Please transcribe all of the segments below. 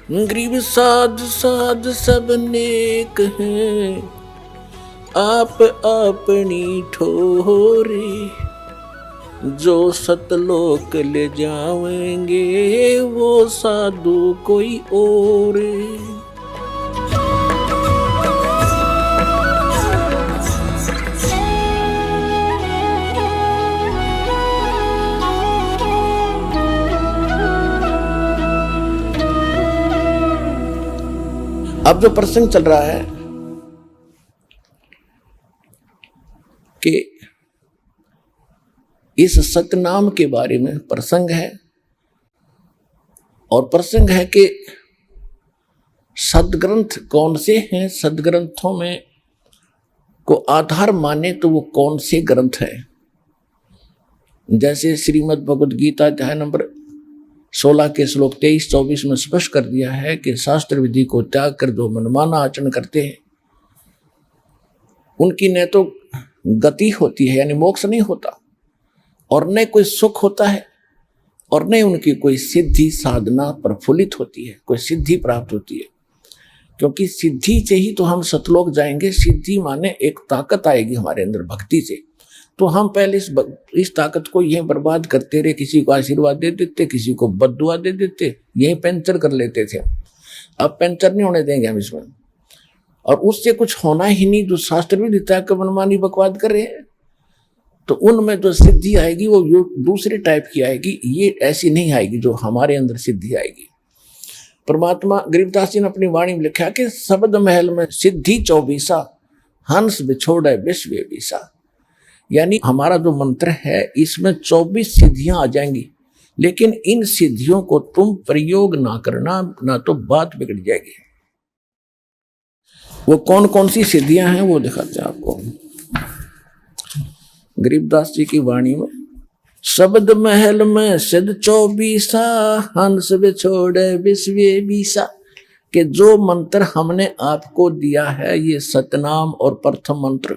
गरीब साध साध सब नेक हैं, आप अपनी ठोरी। जो सतलोक ले जावेंगे वो साधु कोई और। अब जो प्रसंग चल रहा है कि इस सतनाम के बारे में प्रसंग है, और प्रसंग है कि सदग्रंथ कौन से हैं, सदग्रंथों में को आधार माने तो वो कौन से ग्रंथ है। जैसे श्रीमद् भगवद गीता अध्याय नंबर 16 के श्लोक 23-24 में स्पष्ट कर दिया है कि शास्त्र विधि को त्याग कर जो मनमाना आचरण करते हैं उनकी न तो गति होती है यानी मोक्ष नहीं होता, और न कोई सुख होता है, और न उनकी कोई सिद्धि साधना प्रफुल्लित होती है, कोई सिद्धि प्राप्त होती है। क्योंकि सिद्धि से ही तो हम सतलोक जाएंगे। सिद्धि माने एक ताकत आएगी हमारे अंदर भक्ति से। तो हम पहले इस ताकत को यहीं बर्बाद करते रहे, किसी को आशीर्वाद दे देते, किसी को बद्दुआ दे देते, यहीं पंचर कर लेते थे। अब पंचर नहीं होने देंगे हम इसमें, और उससे कुछ होना ही नहीं। जो शास्त्र भी देता है कि मनमानी बकवाद कर रहे हैं, तो उनमें जो सिद्धि आएगी वो दूसरे टाइप की आएगी, ये ऐसी नहीं आएगी जो हमारे अंदर सिद्धि आएगी। परमात्मा गरीबदास जी ने अपनी वाणी में लिखा कि शब्द महल में सिद्धि 24 हंस बिछोड़े विश्व बीसा। यानी हमारा जो मंत्र है इसमें 24 सिद्धियां आ जाएंगी, लेकिन इन सिद्धियों को तुम प्रयोग ना करना, ना तो बात बिगड़ जाएगी। वो कौन कौन सी सिद्धियां हैं वो दिखाते हैं आपको गरीबदास जी की वाणी में। शब्द महल में सिद्ध 24 हंस बिछोड़े विश्व बीसा। कि जो मंत्र हमने आपको दिया है ये सतनाम और प्रथम मंत्र,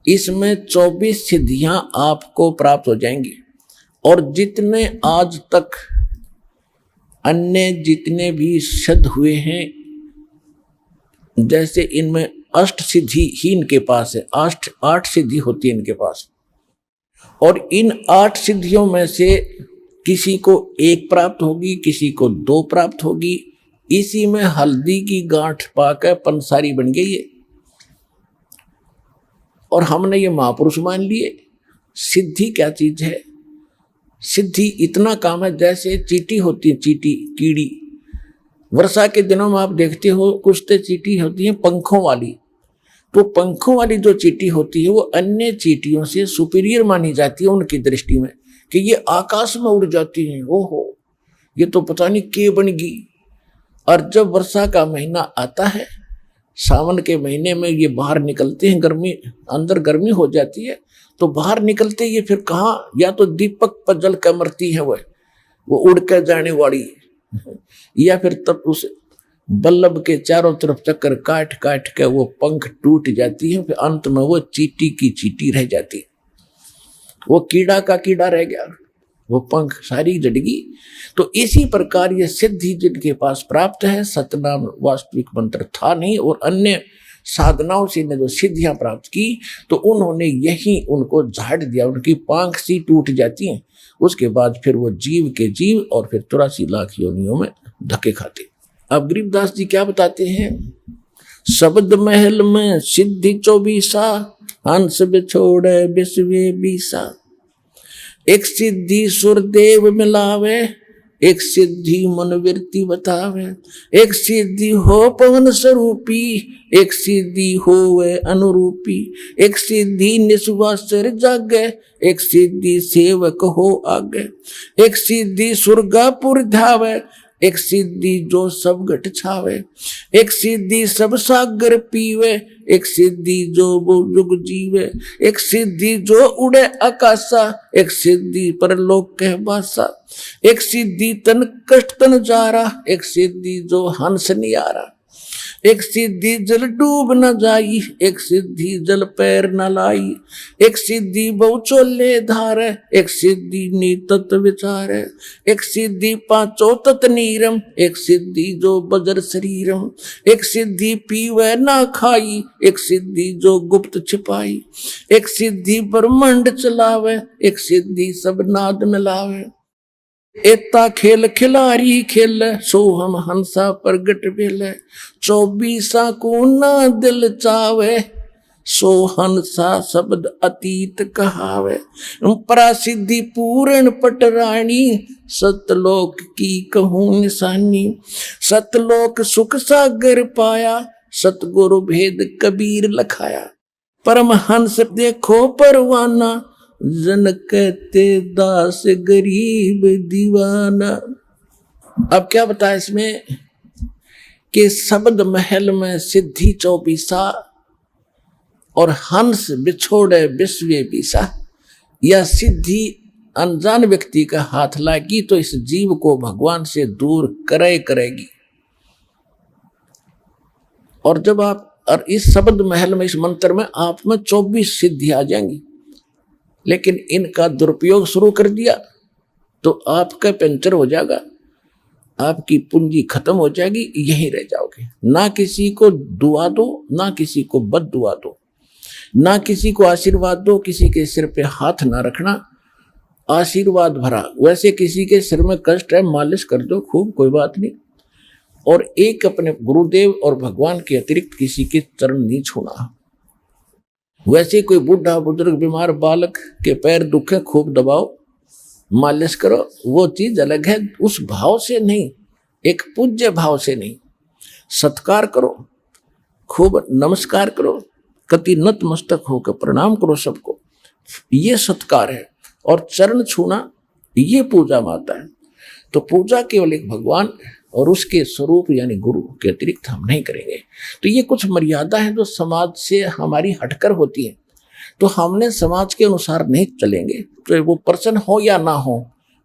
इसमें 24 सिद्धियां आपको प्राप्त हो जाएंगी। और जितने आज तक अन्य जितने भी सिद्ध हुए हैं, जैसे इनमें अष्ट सिद्धि ही इनके पास है, 8 सिद्धि होती है इनके पास, और इन 8 सिद्धियों में से किसी को 1 प्राप्त होगी, किसी को 2 प्राप्त होगी। इसी में हल्दी की गांठ पाकर पंसारी बन गई है, और हमने ये महापुरुष मान लिए। सिद्धि क्या चीज है? सिद्धि इतना काम है जैसे चींटी होती है, चींटी कीड़ी। वर्षा के दिनों में आप देखते हो कुछ तो चींटी होती है पंखों वाली। तो पंखों वाली जो चींटी होती है वो अन्य चींटियों से सुपीरियर मानी जाती है उनकी दृष्टि में, कि ये आकाश में उड़ जाती हैं। ओहो, ये तो पता नहीं के बन गई। और जब वर्षा का महीना आता है, सावन के महीने में ये बाहर निकलते हैं, गर्मी अंदर गर्मी हो जाती है, तो बाहर निकलते ये फिर कहाँ, या तो दीपक पर जल कर मरती है वो उड़ कर जाने वाली, या फिर तब उस बल्लभ के चारों तरफ चक्कर काट काट के वो पंख टूट जाती है, फिर अंत में वो चींटी की चींटी रह जाती है, वो कीड़ा का कीड़ा रह गया, वो पंख सारी जड़गी। तो इसी प्रकार ये सिद्धि जिनके पास प्राप्त है, सतनाम वास्तविक मंत्र था नहीं, और अन्य साधनाओं से ने जो सिद्धियां प्राप्त की तो उन्होंने यही उनको झाड़ दिया, उनकी पांख सी टूट जाती हैं। उसके बाद फिर वो जीव के जीव और फिर 83 लाख योनियों में धक्के खाते। अब गरीबदास जी क्या बताते हैं? शब्द महल में सिद्धि 24 हंस बिछोड़े विश्व बीसा। एक सिद्धि सुरदेव मिलावे, एक सिद्धि मनोवृत्ति बतावे। एक सिद्धि हो पवन स्वरूपी, एक सिद्धि हो वे अनुरूपी। एक सिद्धि निस्वासर जागे, एक सिद्धि सेवक हो आगे। एक सिद्धि सुरगापुर धावे, एक सिद्धि जो सब घट छावे। एक सिद्धि सब सागर पीवे, एक सिद्धि जो वो युग जीवे। एक सिद्धि जो उड़े आकाशा, एक सिद्धि परलोक कह बासा। एक सिद्धि तन कष्ट तन जारा, एक सिद्धि जो हंस नियारा। एक सिद्धि जल डूब न जाई, एक सिद्धि जल पैर न लाई, एक सिद्धि बहु चोले धार, एक सिद्धि नीतत विचार, एक सिद्धि पांचो तत नीरम, एक सिद्धि जो बजर शरीरम, एक सिद्धि पीवे ना खाई, एक सिद्धि जो गुप्त छिपाई, एक सिद्धि ब्रह्मांड चलावे, एक सिद्धि सब नाद मिलावे, एता खेल खिलारी खेल, सो हम हंसा प्रगट भेल, 24 को ना दिल चावे, सो हंसा शब्द अतीत कहावे, परासिद्धि पूर्ण पटरानी, सतलोक की कहूं निशानी, सतलोक सुख सागर पाया, सतगुरु भेद कबीर लखाया, परमहंस देखो परवाना, जन कहते दास गरीब दीवाना। अब क्या बताया इसमें कि शब्द महल में सिद्धि 24 और हंस बिछोड़े विश्व बीसा, यह सिद्धि अनजान व्यक्ति का हाथ लागी तो इस जीव को भगवान से दूर करेगी। और जब आप और इस शब्द महल में, इस मंत्र में आप में 24 सिद्धि आ जाएंगी, लेकिन इनका दुरुपयोग शुरू कर दिया तो आपका पंचर हो जाएगा, आपकी पूंजी खत्म हो जाएगी, यहीं रह जाओगे। ना किसी को दुआ दो, ना किसी को बद दुआ दो, ना किसी को आशीर्वाद दो, किसी के सिर पे हाथ ना रखना, आशीर्वाद भरा। वैसे किसी के सिर में कष्ट है, मालिश कर दो खूब, कोई बात नहीं। और एक अपने गुरुदेव और भगवान के अतिरिक्त किसी के चरण नहीं छूना। वैसे कोई बूढ़ा बुजुर्ग बीमार बालक के पैर दुखे, खूब दबाओ, मालिश करो, वो चीज अलग है। उस भाव से नहीं, एक पूज्य भाव से नहीं, सत्कार करो, खूब नमस्कार करो, कति नतमस्तक होकर प्रणाम करो सबको, ये सत्कार है। और चरण छूना ये पूजा माता है। तो पूजा केवल एक भगवान और उसके स्वरूप यानी गुरु के अतिरिक्त हम नहीं करेंगे। तो ये कुछ मर्यादा है जो समाज से हमारी हटकर होती है, तो हमने समाज के अनुसार नहीं चलेंगे। तो वो प्रसन्न हो या ना हो,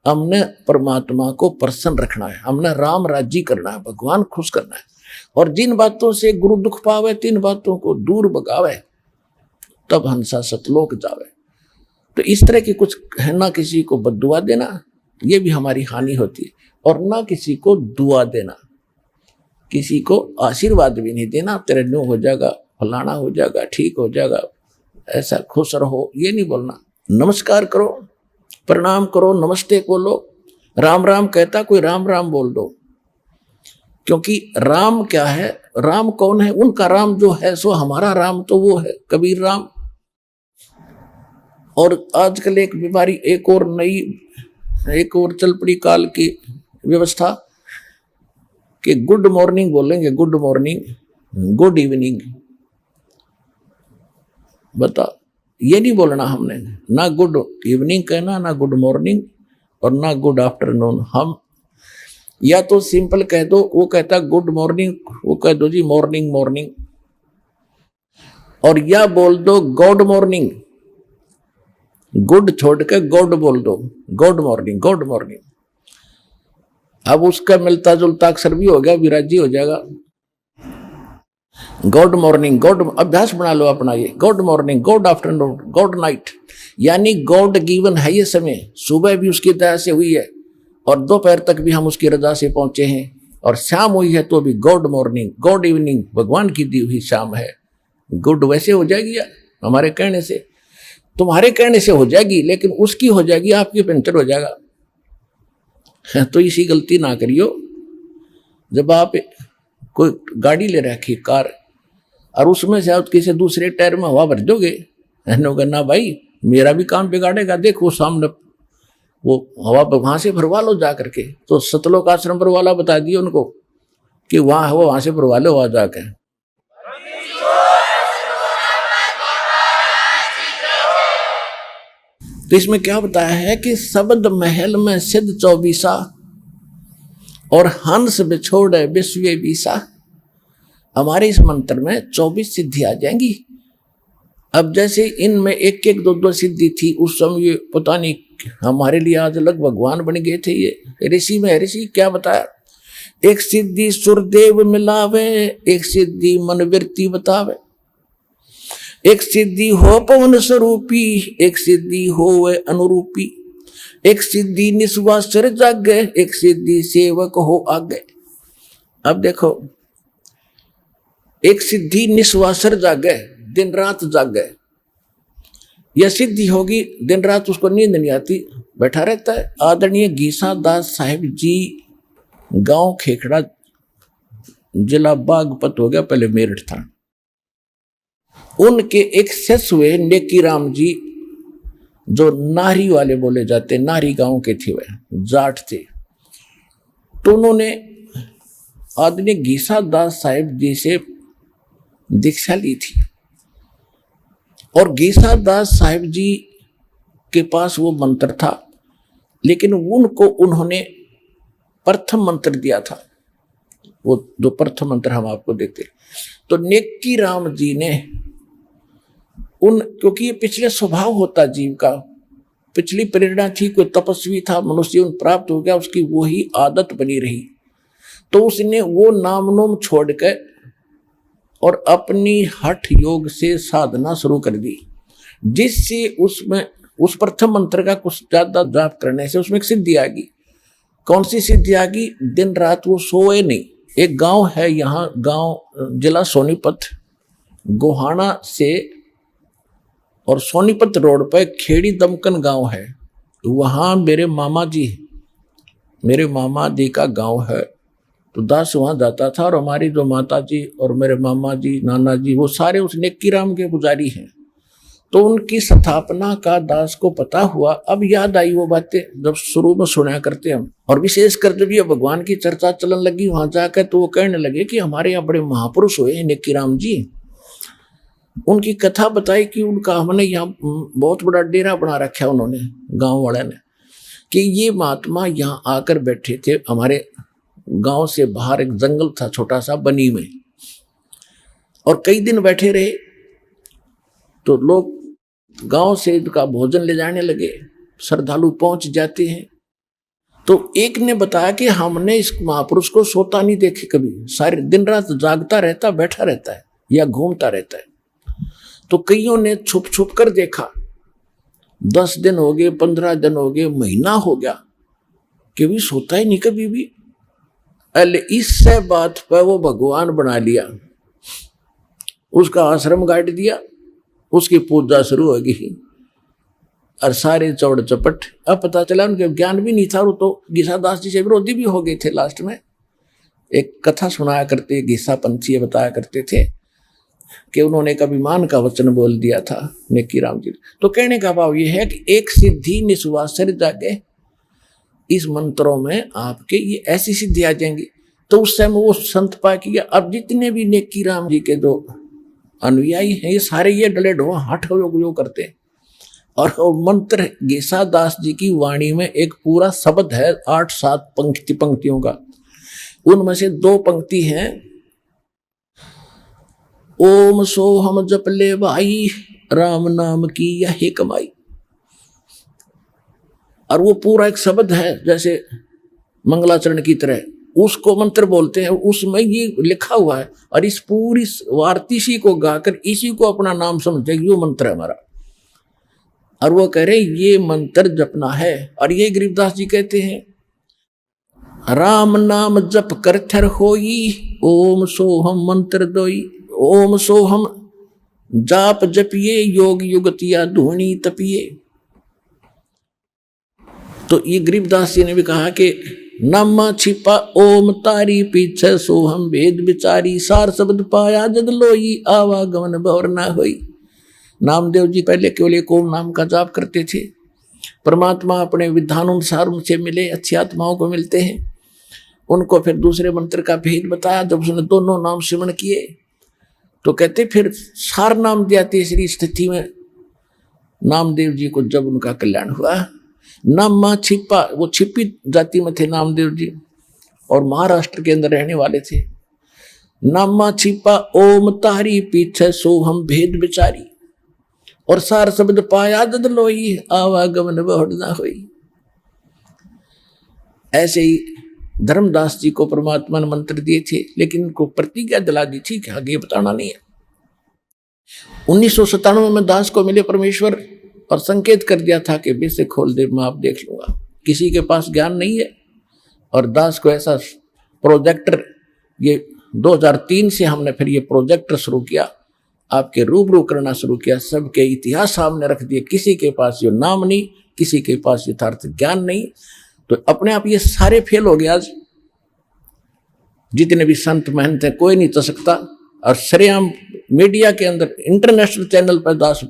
हमने परमात्मा को प्रसन्न रखना है, हमने राम राज्य करना है, भगवान खुश करना है। और जिन बातों से गुरु दुख पावे, तीन बातों को दूर भगावे, तब हंसा सतलोक जावे। तो इस तरह की कुछ है, ना किसी को बद्दुआ देना, ये भी हमारी हानि होती है, और ना किसी को दुआ देना, किसी को आशीर्वाद भी नहीं देना, तेरे न्यू हो जाएगा, फलाना हो जाएगा, ठीक हो जाएगा, ऐसा खुश रहो, ये नहीं बोलना। नमस्कार करो, प्रणाम करो, नमस्ते बोलो, राम राम कहता कोई राम राम बोल दो। क्योंकि राम क्या है, राम कौन है? उनका राम जो है सो हमारा राम तो वो है कबीर राम। और आजकल एक बीमारी, एक और नई, एक और चल पड़ी काल की व्यवस्था कि गुड मॉर्निंग बोलेंगे, गुड मॉर्निंग, गुड इवनिंग। बता, ये नहीं बोलना हमने, ना गुड इवनिंग कहना, ना गुड मॉर्निंग और ना गुड आफ्टरनून। हम या तो सिंपल कह दो, वो कहता गुड मॉर्निंग, वो कह दो जी मॉर्निंग मॉर्निंग, और या बोल दो गॉड मॉर्निंग, गुड छोड़ के गॉड बोल दो, गॉड मॉर्निंग, गॉड मॉर्निंग। अब उसका मिलता जुलता अक्षर भी हो गया, विराजी हो जाएगा। गॉड मॉर्निंग, गॉड, अभ्यास बना लो अपना ये, God morning, God afternoon, God night, यानी गॉड गिवन है ये समय। सुबह भी उसकी दया से हुई है और दोपहर तक भी हम उसकी रजा से पहुंचे हैं, और शाम हुई है तो भी गॉड मॉर्निंग, गॉड इवनिंग, भगवान की दी हुई शाम है। गुड वैसे हो जाएगी या हमारे कहने से? तुम्हारे कहने से हो जाएगी, लेकिन उसकी हो जाएगी, आपकी पंचर हो जाएगा। तो इसी गलती ना करियो। जब आप कोई गाड़ी ले रखी, कार, और उसमें से आप किसी दूसरे टायर में हवा भर दोगे, ना भाई मेरा भी काम बिगाड़ेगा, देखो सामने वो हवा वहां से भरवा लो जा करके। तो सतलोक आश्रम पर वाला बता दिए उनको कि वहां हवा वहां से भरवा लो, वहां जाके। तो इसमें क्या बताया है कि शब्द महल में सिद्ध 24 और हंस बिछोड़े विश्व बीसा। हमारे इस मंत्र में 24 सिद्धि आ जाएंगी। अब जैसे इनमें एक एक दो दो सिद्धि थी, उस समय पता नहीं हमारे लिए आज अलग भगवान बन गए थे। ये ऋषि में ऋषि क्या बताया एक सिद्धि सुरदेव मिलावे, एक सिद्धि मन वृत्ति बतावे। एक सिद्धि हो पवन स्वरूपी, एक सिद्धि हो वह अनुरूपी। एक सिद्धि निस्वासर जागे, एक सिद्धि सेवक हो आगे। अब देखो, एक सिद्धि निस्वासर जागे, दिन रात जागे। यह सिद्धि होगी, दिन रात उसको नींद नहीं आती, बैठा रहता है। आदरणीय गीसा दास साहिब जी, गांव खेखड़ा, जिला बागपत हो गया, पहले मेरठ था। उनके एक शिष्य हुए नेकी राम जी, जो नारी वाले बोले जाते, नारी गांव के थे, वे जाट थे। तो उन्होंने आदरणीय गीसा दास साहिब जी से दीक्षा ली थी, और गीसा दास साहिब जी के पास वो मंत्र था, लेकिन उनको उन्होंने प्रथम मंत्र दिया था, वो जो प्रथम मंत्र हम आपको देते। तो नेकी राम जी ने क्योंकि ये पिछले स्वभाव होता जीव का, पिछली प्रेरणा थी, कोई तपस्वी था, मनुष्य जीवन प्राप्त हो गया, उसकी वही आदत बनी रही। तो उसने वो नाम नोम छोड़ के और अपनी हठ योग से साधना शुरू कर दी, जिससे उसमें उस प्रथम मंत्र का कुछ ज्यादा जाप करने से उसमें एक सिद्धि आ गई। कौन सी सिद्धि आ गई? दिन रात वो सोए नहीं। एक गांव है यहाँ, गांव जिला सोनीपत, गोहाना से और सोनीपत रोड पर खेड़ी दमकन गांव है। वहाँ मेरे मामा जी का गांव है। तो दास वहाँ जाता था, और हमारी जो माता जी और मेरे मामा जी, नाना जी, वो सारे उस नेकी राम के पुजारी हैं। तो उनकी स्थापना का दास को पता हुआ। अब याद आई वो बातें जब शुरू में सुना करते हम, और विशेषकर जब ये भगवान की चर्चा चलन लगी वहां जाकर, तो वो कहने लगे कि हमारे यहाँ बड़े महापुरुष हुए नेकी राम जी। उनकी कथा बताई कि उनका हमने यहाँ बहुत बड़ा डेरा बना रखा है उन्होंने, गांव वाले ने, कि ये महात्मा यहाँ आकर बैठे थे। हमारे गांव से बाहर एक जंगल था छोटा सा, बनी में, और कई दिन बैठे रहे। तो लोग गांव से इनका भोजन ले जाने लगे, श्रद्धालु पहुंच जाते हैं। तो एक ने बताया कि हमने इस महापुरुष को सोता नहीं देखे कभी, सारे दिन रात जागता रहता, बैठा रहता है या घूमता रहता है। तो कईयों ने छुप छुप कर देखा, 10 दिन हो गए, 15 दिन हो गए, महीना हो गया, कि भी सोता ही नहीं कभी भी। अल इससे बात पर वो भगवान बना लिया, उसका आश्रम गाड़ दिया, उसकी पूजा शुरू हो गई, और सारे चौड़ चपट। अब पता चला उनके ज्ञान भी नहीं था, वो तो गीसा दास जी से विरोधी भी हो गए थे। लास्ट में एक कथा सुनाया करते, गीसा पंथी बताया करते थे कि उन्होंने एक अभिमान का वचन बोल दिया था नेकी राम जी। तो कहने का भाव ये है कि एक सिद्धि निस्वासर जागे, इस मंत्रों में आपके ये ऐसी सिद्धि आ जाएंगी। तो उस समय वो संत पा किया। अब जितने भी नेकी राम जी के जो अनुयायी हैं, ये सारे ये डले ढो हठ योग करते हैं। और मंत्र गीसा दास जी की वाणी में एक पूरा शब्द है, 8-7 पंक्तियों का। उनमें से 2 पंक्ति हैं, ओम सोहम जप ले भाई, राम नाम की यही कमाई। और वो पूरा एक शब्द है, जैसे मंगलाचरण की तरह, उसको मंत्र बोलते हैं। उसमें ये लिखा हुआ है, और इस पूरी वार्तिशी को गाकर इसी को अपना नाम समझे, ये मंत्र है हमारा। और वो कह रहे ये मंत्र जपना है। और ये गरीबदास जी कहते हैं, राम नाम जप कर थर होई, ओम सोहम मंत्र दोई। ओम सोहम जाप जपिए, योग युगतिया धूनी तपिए। तो ये गरीबदास जी ने भी कहा कि नम छिपा ओम तारी, पीछे सोहम भेद विचारी, सार शब्द पाया जद लोई, आवागमन भवर ना होई। नामदेव जी पहले केवल एक ओम नाम का जाप करते थे। परमात्मा अपने विधानुसार उनसे मिले, अच्छी आत्माओं को मिलते हैं। उनको फिर दूसरे मंत्र का भेद बताया। जब उसने दोनों नाम सिमरण किए तो कहते फिर सार नाम दिया। तीसरी स्थिति में नामदेव जी को जब उनका कल्याण हुआ, नामा छिपा, वो छिपी जाति में थे नामदेव जी, और महाराष्ट्र के अंदर रहने वाले थे। नामा छिपा ओम तारी, पीछे सोहम भेद विचारी, और सार शब्द पाया जद लोई, आवागमन बहुड़ ना होई। ऐसे ही धर्मदास जी को परमात्मा ने मंत्र दिए थे, लेकिन उनको प्रतिज्ञा दिला दी थी कि आगे बताना नहीं है। 1997 में दास को मिले परमेश्वर और संकेत कर दिया था कि बेसे खोल दे, मैं आप देख लूंगा। किसी के पास ज्ञान नहीं है और दास को ऐसा प्रोजेक्टर, ये 2003 से हमने फिर ये प्रोजेक्टर शुरू किया, आपके रूबरू करना शुरू किया, सबके इतिहास सामने रख दिए। किसी के पास ये नाम नहीं, किसी के पास यथार्थ ज्ञान नहीं, तो अपने आप ये सारे फेल हो गए। आज जितने भी संत महंत हैं कोई नहीं तो सकता, और सरेआम मीडिया के अंदर इंटरनेशनल चैनल पर दास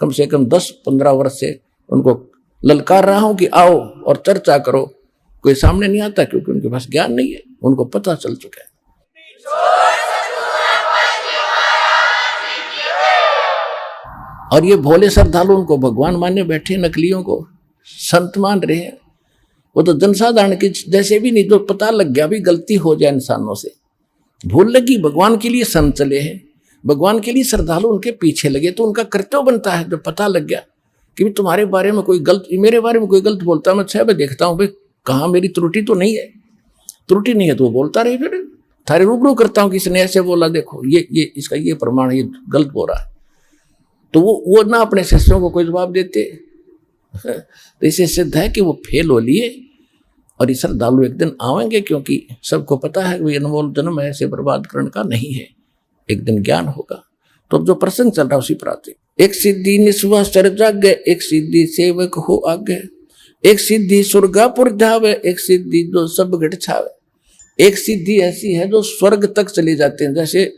कम से कम 10-15 वर्ष से उनको ललकार रहा हूं कि आओ और चर्चा करो, कोई सामने नहीं आता क्योंकि उनके पास ज्ञान नहीं है, उनको पता चल चुका है। और ये भोले श्रद्धालु उनको भगवान माने बैठे, नकलियों को संत मान रहे हैं। वो तो जनसाधारण के जैसे भी नहीं, जो पता लग गया भी गलती हो जाए इंसानों से, भूल लगी, भगवान के लिए संत चले हैं, भगवान के लिए श्रद्धालु उनके पीछे लगे, तो उनका कर्तव्य बनता है। जो पता लग गया कि भी तुम्हारे बारे में कोई गलत, मेरे बारे में कोई गलत बोलता है, मैं 6 बजे देखता हूँ भाई कहाँ मेरी त्रुटि तो नहीं है, त्रुटि नहीं है तो वो बोलता रहे, फिर थारे रूबरू करता हूँ किसी ने ऐसे बोला, देखो ये इसका ये प्रमाण, ये गलत बोल रहा है, तो वो ना अपने शिष्यों को कोई जवाब देते। तो इसे सिद्ध है कि वो फेल हो लिए, और ये श्रद्धालु एक दिन आवेंगे, क्योंकि सबको पता है कि अनमोल जन्म ऐसे बर्बाद करने का नहीं है, एक दिन ज्ञान होगा। तो अब जो प्रसंग चल रहा है उसी पर आते। एक सिद्धि निस्वा सर जागे, एक सिद्धि सेवक हो आगे, एक सिद्धि स्वर्गापुर जावे, एक सिद्धि जो सब घट छावे। एक सिद्धि ऐसी है जो स्वर्ग तक चले जाते हैं, जैसे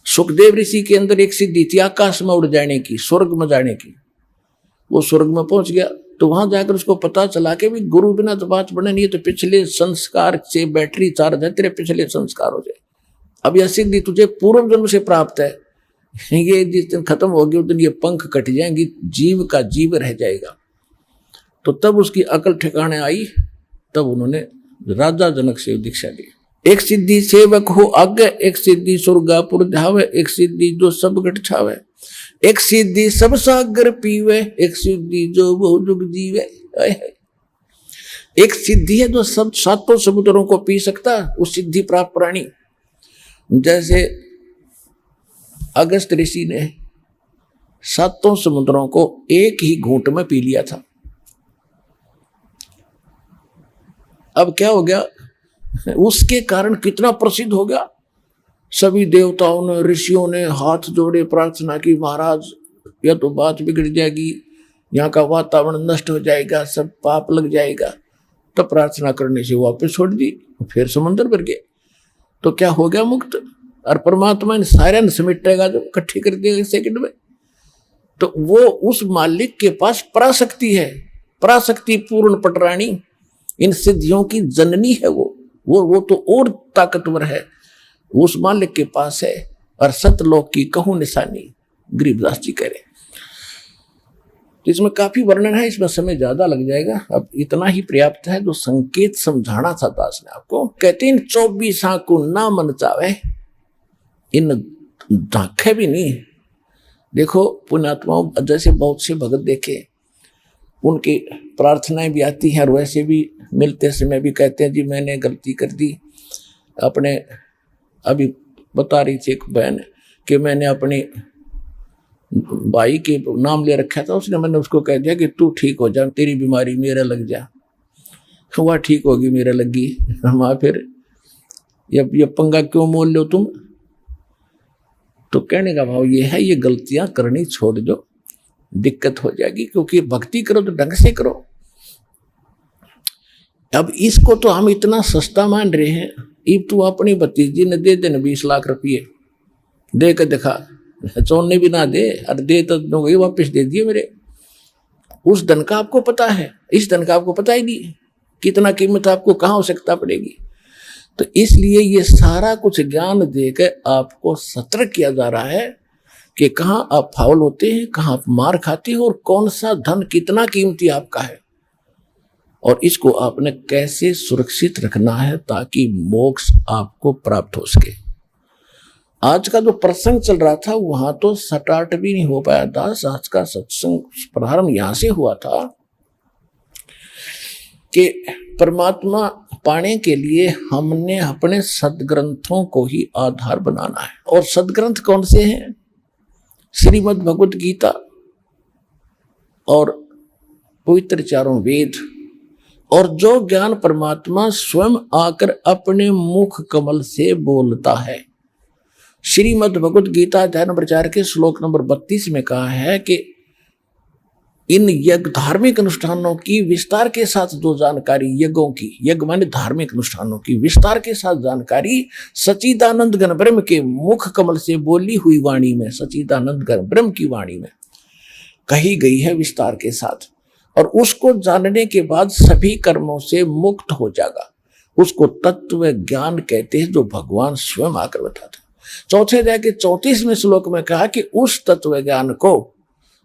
सुखदेव ऋषि के अंदर एक सिद्धि थी आकाश में उड़ जाने की, स्वर्ग में जाने की। वो स्वर्ग में पहुंच गया तो वहां जाकर उसको पता चला कि भी गुरु बिना तो बात बने नहीं, तो पिछले संस्कार से बैटरी चार्ज है, तेरे पिछले संस्कार हो जाए। अब यह सिद्धि तुझे पूर्व जन्म से प्राप्त है, ये जिस दिन खत्म होगी उस दिन ये पंख कट जाएंगी, जीव का जीव रह जाएगा। तो तब उसकी अकल ठिकाने आई, तब उन्होंने राजा जनक से दीक्षा ली। एक सिद्धि सेवक हो आगे, एक सिद्धि स्वर्गापुर जावे, एक सिद्धि जो सब घट छावे, एक सिद्धि सब सागर पीवे, एक सिद्धि जो बहु जुग जीवे। एक सिद्धि है जो सब 7 समुद्रों को पी सकता, उस सिद्धि प्राप्त प्राणी। जैसे अगस्त ऋषि ने 7 समुद्रों को एक ही घूंट में पी लिया था। अब क्या हो गया, उसके कारण कितना प्रसिद्ध हो गया। सभी देवताओं ने, ऋषियों ने हाथ जोड़े, प्रार्थना की, महाराज यह तो बात बिगड़ जाएगी, यहाँ का वातावरण नष्ट हो जाएगा, सब पाप लग जाएगा। तब प्रार्थना करने से वापस छोड़ दी, फिर समुद्र भर गए, तो क्या हो गया, मुक्त। और परमात्मा ने सारे समेटेगा, जो इकट्ठी कर दिया सेकंड में। तो वो उस मालिक के पास पराशक्ति है, पराशक्ति पूर्ण पटरानी, इन सिद्धियों की जननी है वो तो और ताकतवर है, उस मालिक के पास है। और सतलोक की कहूं निशानी, गरीबदास जी कह रहे। तो इसमें काफी वर्णन है, इसमें समय ज्यादा लग जाएगा, अब इतना ही पर्याप्त है जो संकेत समझाना था दास ने आपको। कहते इन 24 को ना मन चावे, इन झांखे भी नहीं। देखो पुण्यात्माओं, जैसे बहुत से भगत देखे, उनकी प्रार्थनाएं भी आती हैं, और वैसे भी मिलते समय भी कहते हैं जी मैंने गलती कर दी। अपने अभी बता रही थी एक बहन कि मैंने अपने भाई के नाम ले रखा था, उसने, मैंने उसको कह दिया कि तू ठीक हो जा, तेरी बीमारी मेरा लग जा। वह ठीक होगी, मेरा लगी। हम फिर ये पंगा क्यों मोल लो तुम। तो कहने का भाव ये है, ये गलतियां करनी छोड़ दो, दिक्कत हो जाएगी, क्योंकि भक्ति करो तो ढंग से करो। अब इसको तो हम इतना सस्ता मान रहे हैं। इब तू अपनी भतीजी ने दे देना 20 लाख रुपये, दे के दिखा, चोरने भी ना दे, अरे दे तो वही वापस दे दिए मेरे। उस धन का आपको पता है, इस धन का आपको पता ही नहीं कितना कीमत आपको कहाँ आवश्यकता पड़ेगी। तो इसलिए ये सारा कुछ ज्ञान देकर आपको सतर्क किया जा रहा है कि कहाँ आप फाउल होते हैं, कहाँ आप मार खाते हो, और कौन सा धन कितना कीमती आपका है, और इसको आपने कैसे सुरक्षित रखना है ताकि मोक्ष आपको प्राप्त हो सके। आज का जो प्रसंग चल रहा था वहां तो स्टार्ट भी नहीं हो पाया दास। आज का सत्संग प्रारंभ यहां से हुआ था कि परमात्मा पाने के लिए हमने अपने सदग्रंथों को ही आधार बनाना है। और सदग्रंथ कौन से हैं? श्रीमद् भगवत गीता और पवित्र चारों वेद, और जो ज्ञान परमात्मा स्वयं आकर अपने मुख कमल से बोलता है। श्रीमद् भगवत गीता अध्याय नंबर 4 के श्लोक नंबर 32 में कहा है कि इन यज्ञ धार्मिक अनुष्ठानों की विस्तार के साथ जो जानकारी, यज्ञों की, यज्ञ माने धार्मिक अनुष्ठानों की विस्तार के साथ जानकारी सच्चिदानंद घन ब्रह्म के मुख कमल से बोली हुई वाणी में, सच्चिदानंद घन ब्रह्म की वाणी में कही गई है विस्तार के साथ। और उसको जानने के बाद सभी कर्मों से मुक्त हो जाएगा। उसको तत्व ज्ञान कहते हैं, जो भगवान स्वयं आकर बताते। चौथे अध्याय के 34वें श्लोक में कहा कि उस तत्व ज्ञान को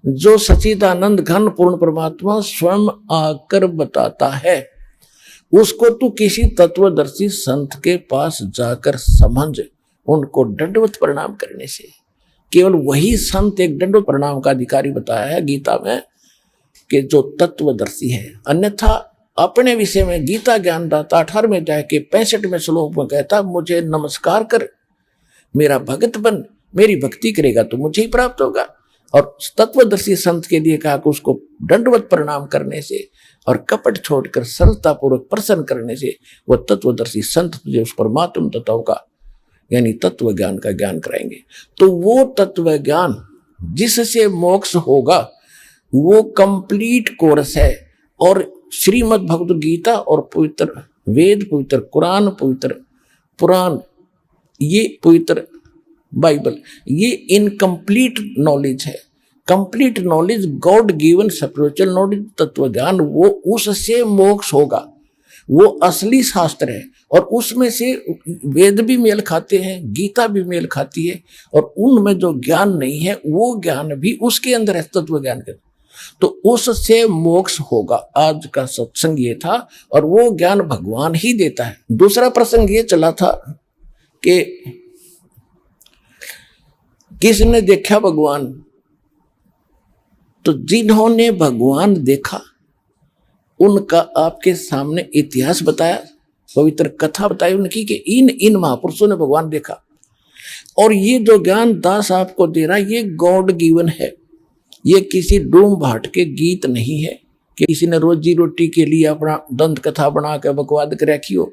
जो सच्चिदानंद घन पूर्ण परमात्मा स्वयं आकर बताता है, उसको तू किसी तत्वदर्शी संत के पास जाकर समझ, उनको दंडवत प्रणाम करने से। केवल वही संत एक दंडवत प्रणाम का अधिकारी बताया है गीता में कि जो तत्वदर्शी है। अन्यथा अपने विषय में गीता ज्ञानदाता 18वें अध्याय के 65वें श्लोक में कहता, मुझे नमस्कार कर, मेरा भगत बन, मेरी भक्ति करेगा तो मुझे ही प्राप्त होगा। और तत्वदर्शी संत के लिए कहा कि उसको दंडवत प्रणाम करने से और कपट छोड़कर सरलता पूर्वक प्रसन्न करने से वह तत्वदर्शी संत तुझे उस परमात्म तत्व का यानी तत्व ज्ञान का ज्ञान कराएंगे। तो वो तत्व ज्ञान जिससे मोक्ष होगा वो कंप्लीट कोर्स है। और श्रीमद् भगवत गीता और पवित्र वेद, पवित्र कुरान, पवित्र पुराण, ये पवित्र बाइबल, ये इनकम्प्लीट नॉलेज है। Complete knowledge, God given spiritual knowledge, तत्व ज्ञान, वो उससे मोक्ष होगा। वो असली शास्त्र है और उसमें से वेद भी मेल खाते हैं, गीता भी मेल खाती है, और उनमें जो ज्ञान नहीं है वो ज्ञान भी उसके अंदर है, तत्व ज्ञान के। तो उससे मोक्ष होगा। आज का सत्संग ये था और वो ज्ञान भगवान ही देता है। दूसरा प्रसंग ये चला था कि किसने देखा भगवान? तो जिन्होंने भगवान देखा उनका आपके सामने इतिहास बताया, पवित्र कथा बताई उनकी कि इन महापुरुषों ने भगवान देखा। और ये जो ज्ञान दास आपको दे रहा है ये गॉड गिवन है। ये किसी डूम भाट के गीत नहीं है कि किसी ने रोजी रोटी के लिए अपना दंत कथा बना के बकवाद कर रखी हो।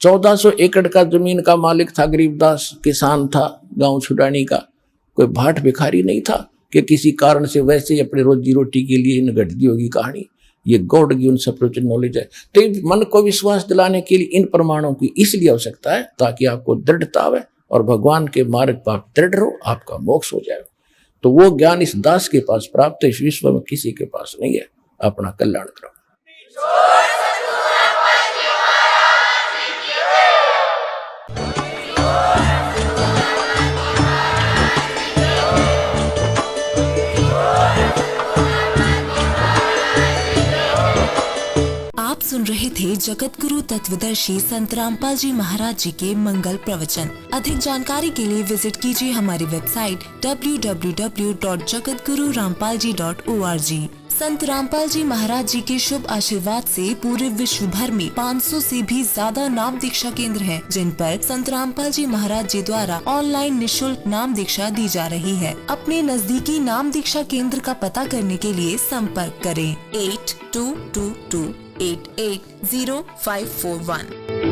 1400 एकड़ का जमीन का मालिक था, गरीबदास किसान था, गांव छुड़ानी का, कोई भाट भिखारी नहीं था कि किसी कारण से वैसे ही अपने रोजी रोटी के लिए इन घटती होगी कहानी। ये गॉड गिवन स्पिरिचुअल नॉलेज है। तो मन को विश्वास दिलाने के लिए इन प्रमाणों की इसलिए आवश्यकता है ताकि आपको दृढ़ता आवे और भगवान के मार्ग पर आप दृढ़ रहो, आपका मोक्ष हो जाए। तो वो ज्ञान इस दास के पास प्राप्त है, इस विश्व में किसी के पास नहीं है। अपना कल्याण करो। सुन रहे थे जगत गुरु तत्वदर्शी संत रामपाल जी महाराज जी के मंगल प्रवचन। अधिक जानकारी के लिए विजिट कीजिए हमारी वेबसाइट www.jagatgururampalji.org। संत रामपाल जी महाराज जी के शुभ आशीर्वाद से पूरे विश्व भर में 500 से भी ज्यादा नाम दीक्षा केंद्र हैं, जिन पर संत रामपाल जी महाराज जी द्वारा ऑनलाइन निशुल्क नाम दीक्षा दी जा रही है। अपने नजदीकी नाम दीक्षा केंद्र का पता करने के लिए संपर्क करें 8222880541।